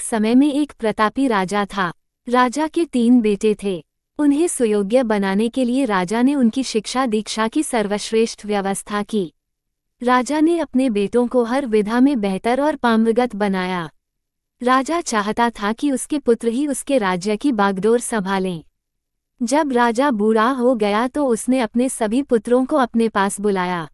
समय में एक प्रतापी राजा था। राजा के 3 बेटे थे। उन्हें सुयोग्य बनाने के लिए राजा ने उनकी शिक्षा दीक्षा की सर्वश्रेष्ठ व्यवस्था की। राजा ने अपने बेटों को हर विधा में बेहतर और पारंगत बनाया। राजा चाहता था कि उसके पुत्र ही उसके राज्य की बागडोर संभालें। जब राजा बूढ़ा हो गया तो उसने अपने सभी पुत्रों को अपने पास बुलाया।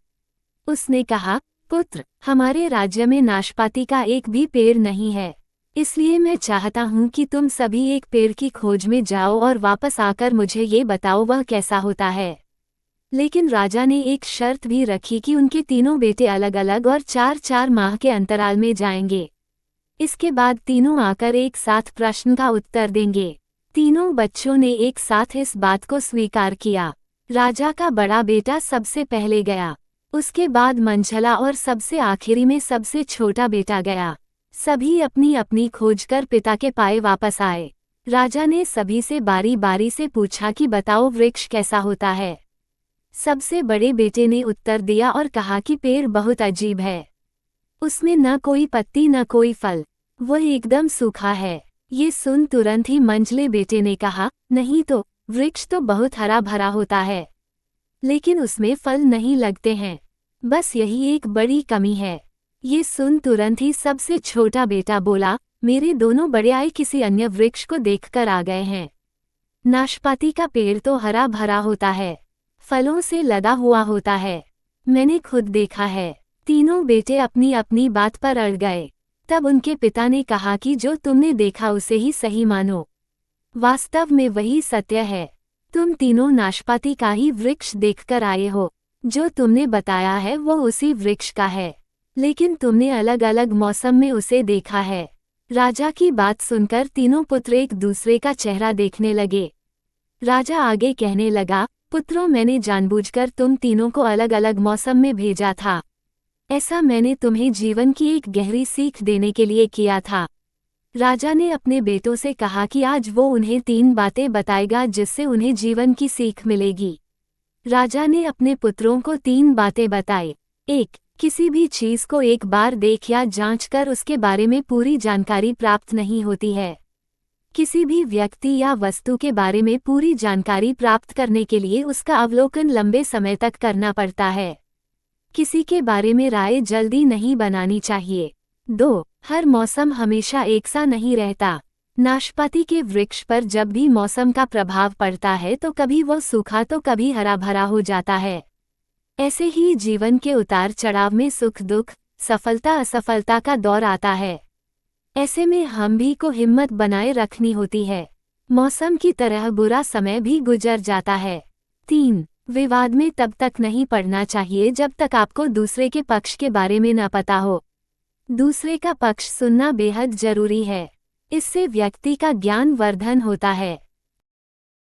उसने कहा, पुत्र, हमारे राज्य में नाशपाती का एक भी पेड़ नहीं है, इसलिए मैं चाहता हूँ कि तुम सभी एक पेड़ की खोज में जाओ और वापस आकर मुझे ये बताओ वह कैसा होता है। लेकिन राजा ने एक शर्त भी रखी कि उनके तीनों बेटे अलग अलग और 4-4 माह के अंतराल में जाएंगे। इसके बाद तीनों आकर एक साथ प्रश्न का उत्तर देंगे। तीनों बच्चों ने एक साथ इस बात को स्वीकार किया। राजा का बड़ा बेटा सबसे पहले गया, उसके बाद मंझला और सबसे आखिरी में सबसे छोटा बेटा गया। सभी अपनी अपनी खोज कर पिता के पाए वापस आए। राजा ने सभी से बारी बारी से पूछा कि बताओ वृक्ष कैसा होता है। सबसे बड़े बेटे ने उत्तर दिया और कहा कि पेड़ बहुत अजीब है, उसमें न कोई पत्ती न कोई फल, वह एकदम सूखा है। ये सुन तुरंत ही मंझले बेटे ने कहा, नहीं तो वृक्ष तो बहुत हरा भरा होता है, लेकिन उसमें फल नहीं लगते हैं, बस यही एक बड़ी कमी है। ये सुन तुरंत ही सबसे छोटा बेटा बोला, मेरे दोनों बड़े आए किसी अन्य वृक्ष को देखकर आ गए हैं। नाशपाती का पेड़ तो हरा भरा होता है, फलों से लदा हुआ होता है, मैंने खुद देखा है। तीनों बेटे अपनी अपनी बात पर अड़ गए। तब उनके पिता ने कहा कि जो तुमने देखा उसे ही सही मानो, वास्तव में वही सत्य है। तुम तीनों नाशपाती का ही वृक्ष देखकर आए हो, जो तुमने बताया है वो उसी वृक्ष का है, लेकिन तुमने अलग अलग मौसम में उसे देखा है। राजा की बात सुनकर तीनों पुत्र एक दूसरे का चेहरा देखने लगे। राजा आगे कहने लगा, पुत्रों, मैंने जानबूझकर तुम तीनों को अलग अलग मौसम में भेजा था। ऐसा मैंने तुम्हें जीवन की एक गहरी सीख देने के लिए किया था। राजा ने अपने बेटों से कहा कि आज वो उन्हें 3 बातें बताएगा जिससे उन्हें जीवन की सीख मिलेगी। राजा ने अपने पुत्रों को 3 बातें बताई। 1. किसी भी चीज को एक बार देख या जांच कर उसके बारे में पूरी जानकारी प्राप्त नहीं होती है। किसी भी व्यक्ति या वस्तु के बारे में पूरी जानकारी प्राप्त करने के लिए उसका अवलोकन लंबे समय तक करना पड़ता है। किसी के बारे में राय जल्दी नहीं बनानी चाहिए। 2. हर मौसम हमेशा एक सा नहीं रहता। नाशपाती के वृक्ष पर जब भी मौसम का प्रभाव पड़ता है तो कभी वो सूखा तो कभी हरा भरा हो जाता है। ऐसे ही जीवन के उतार चढ़ाव में सुख दुख, सफलता असफलता का दौर आता है। ऐसे में हम भी को हिम्मत बनाए रखनी होती है। मौसम की तरह बुरा समय भी गुजर जाता है। 3. विवाद में तब तक नहीं पड़ना चाहिए जब तक आपको दूसरे के पक्ष के बारे में न पता हो। दूसरे का पक्ष सुनना बेहद जरूरी है, इससे व्यक्ति का ज्ञान वर्धन होता है।